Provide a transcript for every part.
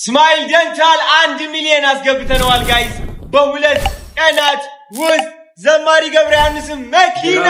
ስማይል ዴንታል 1 ሚሊዮን አስገብተነዋል ጋይስ በሁለት ቀናት ውስጥ ዘማሪ ገብረ ዮሐንስ መኪና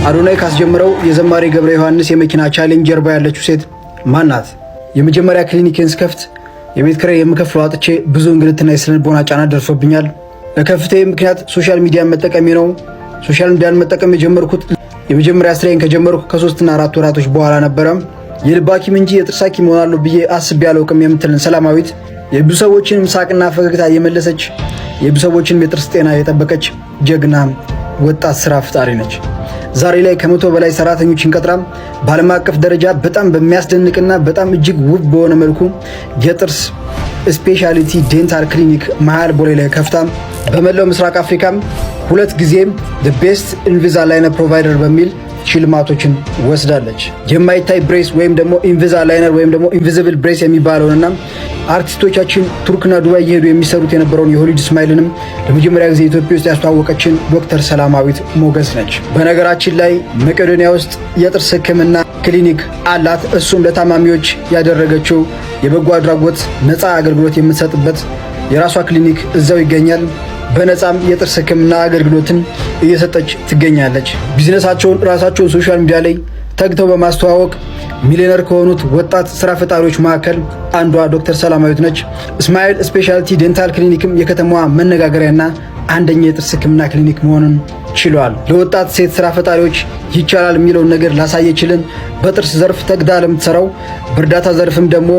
አዶናይ ካስጀመረው የዘማሪ ገብረ ዮሐንስ የመኪና ቻሌንጅ ጀርባ ያለችው ሴት ማን ናት? የመጀመሪያ ክሊኒክን ስከፍት የቤት ኪራይ የምከፍለው አጥቼ ብዙ እንግልትና የስነልቦና ጫና ደርሶብኛል። ለከፍቴ ምክንያት ሶሻል ሚዲያ መጠቀሜ ነው። ሶሻል ሚዲያን መጠቀም የጀመርኩት የመጀመሪያ ስራዬን ከጀመርኩ ከ3 እና 4 ወራቶች በኋላ ነበረ። የልብ ሐኪም እንጂ የጥርስ ሐኪም ሆናለሁ ብዬ አስቤ አላውቅም የምትልን ሰላማዊት የብዙ ሰዎችን ሳቅና ፈገግታ የመለሰች የብዙ ሰዎችን የጥርስ ጤና የጠበቀች ጀግና ወጣት ስራ ፈጣሪ ነች። ዛሬ ላይ ከ100 በላይ ሰራተኞችን ቀጥራ በዓለም አቀፍ ደረጃ በጣም በሚያስደንቅና በጣም እጅግ ውብ በሆነ መልኩ የጥርስ ስፔሻሊቲ ዴንታል ክሊኒክ መሃል ቦሌ ላይ ከፍታ በመላው ምስራቅ አፍሪካም 2 ጊዜ the best Invisalign provider በሚል ሽልማቶችን ወስዳለች። የማይታይ ብሬስ ወይም ደግሞ ኢንቪዛላይነር ወይም ደግሞ ኢንቪዚብል ብሬስ የሚባለውንና አርቲስቶቻችን ቱርክና ዱባይ እየሄዱ የሚሰሩት የነበረውን የሆሊውድ ስማይልንም ለመጀመሪያ ጊዜ ኢትዮጵያ ውስጥ ያስተዋወቀችን ዶክተር ሰላማዊት ሞገስ ነች። በነገራችን ላይ መቄዶንያ ውስጥ የጥርስ ሕክምና ክሊኒክ አላት። እሱም ለታማሚዎች ያደረገችው የበጎ አድራጎት ነፃ አገልግሎት የምትሰጥበት የራሷ ክሊኒክ እዛው ይገኛል። በነፃም የጥርስ ሕክምና አገልግሎትን እየሰጠች ትገኛለች። ቢዝነሳቸውን ራሳቸውን ሶሻል ሚዲያ ላይ ተግተው በማስተዋወቅ ሚሊዮነር ከሆኑት ወጣት ስራ ፈጣሪዎች መካከል አንዷ ዶክተር ሰላማዊት ነች። ስማይል ስፔሻሊቲ ዴንታል ክሊኒክም የከተማዋ መነጋገሪያና አንደኛ የጥርስ ሕክምና ክሊኒክ መሆኑን ችሏል። ለወጣት ሴት ስራ ፈጣሪዎች ይቻላል የሚለውን ነገር ላሳየችልን በጥርስ ዘርፍ ተግዳ ለምትሰራው በእርዳታ ዘርፍም ደግሞ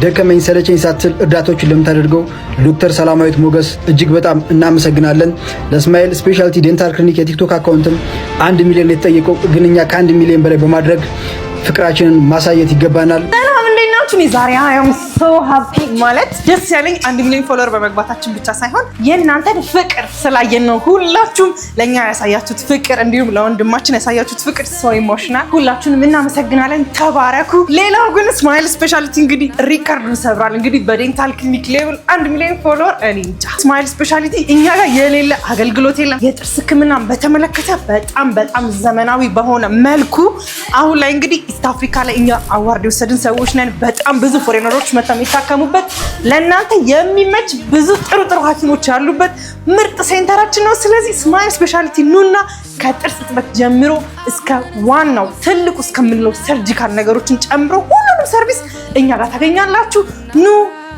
ደከመኝ ሰለቸኝ ሳትል እርዳታዎችን ለምታደርገው ዶክተር ሰላማዊት ሞገስ እጅግ በጣም እናመሰግናለን። ለስማይል ስፔሻሊቲ ዴንታል ክሊኒክ የቲክቶክ አካውንትም 1 ሚሊዮን የተጠየቀው ግን እኛ ከ1 ሚሊዮን በላይ በማድረግ ፍቅራችንን ማሳየት ይገባናል። ዛሬ አም ሶ ሃፒ ማለት ደስ ያለኝ 1 ሚሊዮን ፎሎወር በመግባታችን ብቻ ሳይሆን የእናንተን ፍቅር ስላየን ነው። ሁላችሁም ለኛ ያሳያችሁት ፍቅር እንዲሁም ለወንድማችን ያሳያችሁት ፍቅር ሶ ኢሞሽናል። ሁላችሁንም እናመሰግናለን። ተባረኩ። ሌላው ግን ስማይል ስፔሻሊቲ እንግዲህ ሪከርዱን ሰብራል። እንግዲህ በዴንታል ክሊኒክ ሌቭል 1 ሚሊዮን ፎሎወር እኔ እንጃ። ስማይል ስፔሻሊቲ እኛ ጋር የሌለ አገልግሎት የለም። የጥርስ ሕክምናን በተመለከተ በጣም ዘመናዊ በሆነ መልኩ አሁን ላይ እንግዲህ ኢስት አፍሪካ ላይ እኛ አዋርድ የወሰድን ሰዎች ነን። በጣም ብዙ ፎሬነሮች መጥተው የሚታከሙበት ለእናንተ የሚመች ብዙ ጥሩ ሐኪሞች ያሉበት ምርጥ ሴንተራችን ነው። ስለዚህ ስማይል ስፔሻሊቲ ኑና ከጥርስ እጥበት ጀምሮ እስከ ዋናው ትልቁ እስከምንለው ሰርጂካል ነገሮችን ጨምሮ ሁሉንም ሰርቪስ እኛ ጋር ታገኛላችሁ። ኑ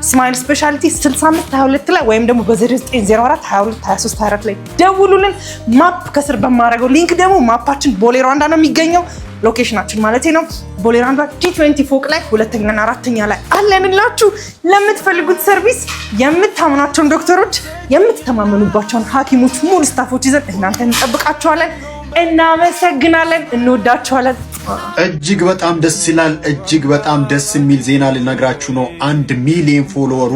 ስማይል ስፔሻሊቲ 6522 ላይ ወይም ደግሞ በ0904 22 23 24 ላይ ደውሉልን። ማፕ ከስር በማድረገው ሊንክ ደግሞ ማፓችን ቦሌ ሩዋንዳ ነው የሚገኘው። ሎኬሽናችን ማለት ነው ቦሌ ሩዋንዳ G20 ፎቅ ላይ 2ኛና 4ኛ ላይ አለንላችሁ። ለምትፈልጉት ሰርቪስ የምታምኗቸውን ዶክተሮች የምትተማመኑባቸውን ሐኪሞች ሙሉ ስታፎች ይዘን እናንተ እንጠብቃችኋለን። እናመሰግናለን። እንወዳችኋለን። እጅግ በጣም ደስ ይላል። እጅግ በጣም ደስ የሚል ዜና ልነግራችሁ ነው። 1 ሚሊዮን ፎሎወሩ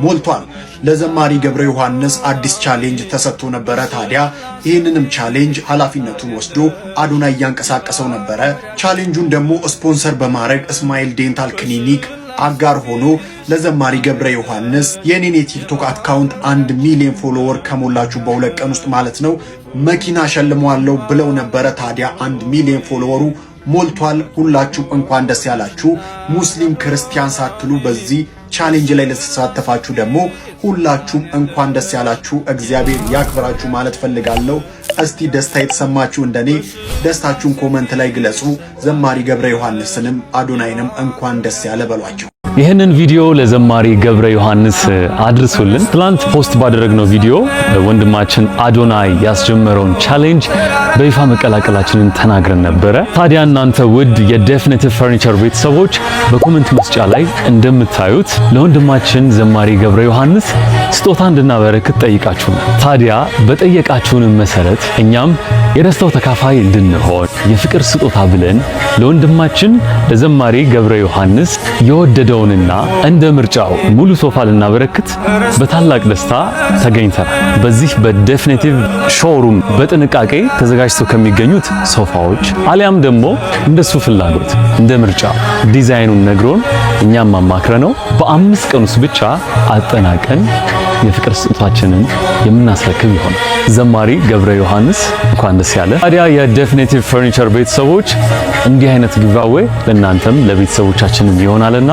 ሞልቷል። ለዘማሪ ገብረ ዮሐንስ አዲስ ቻሌንጅ ተሰጥቶ ነበረ። ታዲያ ይህንንም ቻሌንጅ ኃላፊነቱን ወስዶ አዶናይ እያንቀሳቀሰው ነበረ። ቻሌንጁን ደግሞ ስፖንሰር በማድረግ ስማይል ዴንታል ክሊኒክ አጋር ሆኖ ለዘማሪ ገብረ ዮሐንስ የኔን የቲክቶክ አካውንት 1 ሚሊዮን ፎሎወር ከሞላችሁ በ2 ቀን ውስጥ ማለት ነው መኪና ሸልመዋለሁ ብለው ነበረ። ታዲያ 1 ሚሊዮን ፎሎወሩ ሞልቷል። ሁላችሁ እንኳን ደስ ያላችሁ። ሙስሊም ክርስቲያን ሳትሉ በዚህ ቻሌንጅ ላይ ለተሳተፋችሁ ደግሞ ሁላችሁም እንኳን ደስ ያላችሁ። እግዚአብሔር ያክብራችሁ ማለት ፈልጋለሁ። እስቲ ደስታ የተሰማችሁ እንደኔ ደስታችሁን ኮሜንት ላይ ግለጹ። ዘማሪ ገብረ ዮሐንስንም አዶናይንም እንኳን ደስ ያለ በሏቸው። ይህንን ቪዲዮ ለዘማሪ ገብረ ዮሐንስ አድርሱልን። ትላንት ፖስት ባደረግነው ቪዲዮ ወንድማችን አዶናይ ያስጀመረውን ቻሌንጅ በይፋ መቀላቀላችንን ተናግረን ነበረ። ታዲያ እናንተ ውድ የዴፍኒቲቭ ፈርኒቸር ቤተሰቦች በኮሜንት መስጫ ላይ እንደምታዩት ለወንድማችን ዘማሪ ገብረ ዮሐንስ ስጦታ እንድናበረክት ጠይቃችሁን። ታዲያ በጠየቃችሁን መሰረት እኛም የደስታው ተካፋይ እንድንሆን የፍቅር ስጦታ ብለን ለወንድማችን ለዘማሪ ገብረ ዮሐንስ የወደደውንና እንደ ምርጫው ሙሉ ሶፋ ልናበረክት በታላቅ ደስታ ተገኝተናል። በዚህ በዴፊኒቲቭ ሾሩም በጥንቃቄ ተዘጋጅተው ከሚገኙት ሶፋዎች አሊያም ደግሞ እንደሱ ፍላጎት እንደ ምርጫ ዲዛይኑን ነግሮን እኛም አማክረነው በ5 ቀን ውስጥ ብቻ አጠናቀን የፍቅር ስጦታችንን የምናስረክብ ይሆናል። ዘማሪ ገብረ ዮሐንስ እንኳን ደስ ያለ። ታዲያ የዴፊኒቲቭ ፈርኒቸር ቤተሰቦች እንዲህ አይነት ጊቫዌ ለእናንተም ለቤተሰቦቻችንም ይሆናልና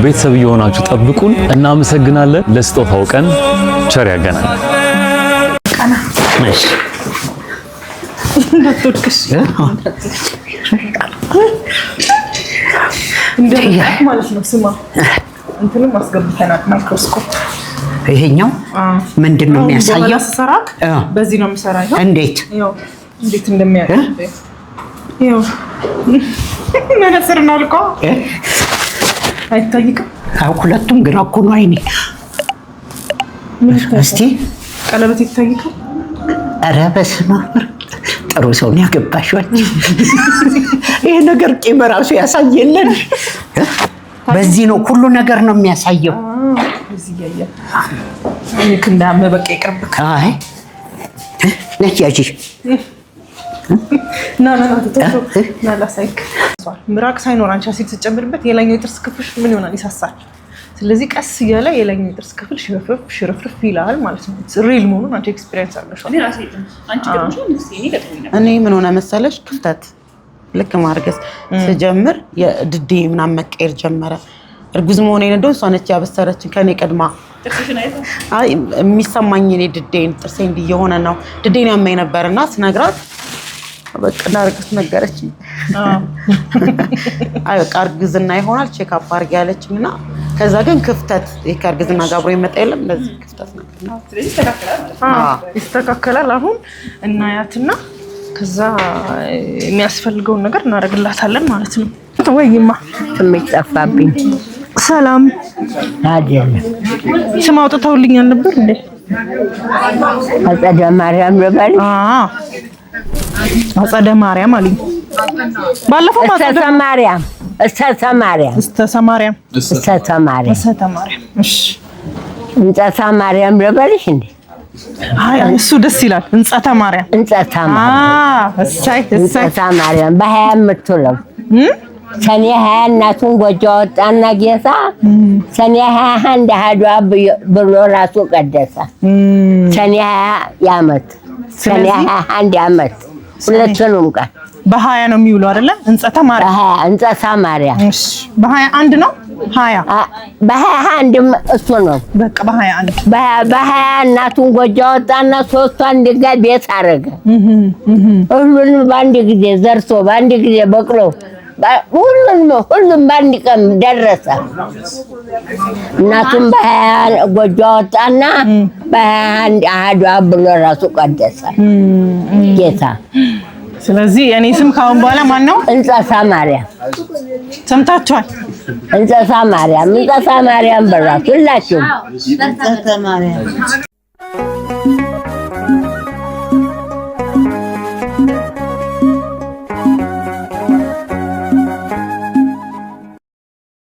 ቤተሰብ እየሆናችሁ ጠብቁን። እናመሰግናለን። ለስጦታው ቀን ቸር ያገናኝ። ማለት ነው። ስማ እንትንም አስገብተናል ማይክሮስኮፕ። ይሄኛው ምንድን ነው የሚያሳየው? በዚህ ነው የምሰራ። እንዴት እንዴት እንደሚያደርግ ይኸው መነጽር ነው ልቆ አይታይክም። ሁለቱም ግራ እኮ ነው አይኔ። እስቲ ቀለበት ይታይካል። ኧረ በስመ አብ ጥሩ ሰው ነው ያገባሽው። ይሄ ነገር ቂም ራሱ ያሳየለን። በዚህ ነው ሁሉ ነገር ነው የሚያሳየው። እዚህ ያያ አይክ እንዳመ በቃ ይቅርብክ። አይ ነጭ ና ላሳይክ። ምራቅ ሳይኖር አንቺ አሲድ ስትጨምርበት የላይኛው የጥርስ ክፍል ምን ይሆናል? ይሳሳል። ስለዚህ ቀስ እያለ የላይኛው የጥርስ ክፍል ሽርፍርፍ ይላል ማለት ነው። ሪል መሆኑን አንቺ ኤክስፒሪየንስ አለሽ። እኔ ምን ሆነ መሰለሽ ክፍተት ልክ ማርገዝ ስጀምር የድዴ ምናምን መቀየር ጀመረ። እርጉዝ መሆኔን እንደው እሷ ነች ያበሰረችን ከኔ ቀድማ። አይ የሚሰማኝ እኔ ድዴን ጥርሴ እንዲህ የሆነ ነው ድዴን ያመኝ ነበርና ስነግራት በቃ ዳርግስ ነገረችኝ። አይ በቃ እርግዝና ይሆናል ቼክ አፕ አድርጊ ያለችኝና ከዛ ግን ክፍተት የእርግዝና ጋር አብሮ ይመጣ የለም እንደዚህ ክፍተት ነው። ስለዚህ ይስተካከላል። አሁን እናያትና ከዛ የሚያስፈልገውን ነገር እናደርግላታለን ማለት ነው። ወይማ ስሜት ጠፋብኝ። ሰላም አይደለም ስም አውጥተውልኛል ነበር እንዴ? አጸደ ማርያም ልበል? አጸደ ማርያም አለኝ ባለፈው። እስተተ ማርያም እሺ እንጸታ ማርያም ልበልሽ እንዴ? አይ እሱ ደስ ይላል። እንጸታ ማርያም እንጸታ ማርያም በ20 የምትውለው ሰኔ 20 እናቱን ጎጆ ወጣና ጌታ ሰኔ 21 አሐዱ ብሎ ራሱ ቀደሰ። ሰኔ 20 ያመት ሰኔ 21 ያመት ሁለቱንም ቀን በ20 ነው የሚውለው አይደለ? እንጸታ ማርያም እንጸታ ማርያም። እሺ በ21 ነው 20 በ21 እሱ ነው በቃ በ21 በ20 እናቱን ጎጆ ወጣና ሶስቷን ድንጋይ ቤት አረገ። ሁሉንም በአንድ ጊዜ ዘርቶ በአንድ ጊዜ በቅሎ ሁሉም በአንድ ቀን ደረሰ። እናቱም በ20 ጎጆ ወጣና በ21 አሐዱ ብሎ ራሱ ቀደሰ ጌታ። ስለዚህ የኔ ስም ካሁን በኋላ ማን ነው? እንጸታ ማርያም። ሰምታችኋል? እንጸታ ማርያም በራሱ ሁላችሁም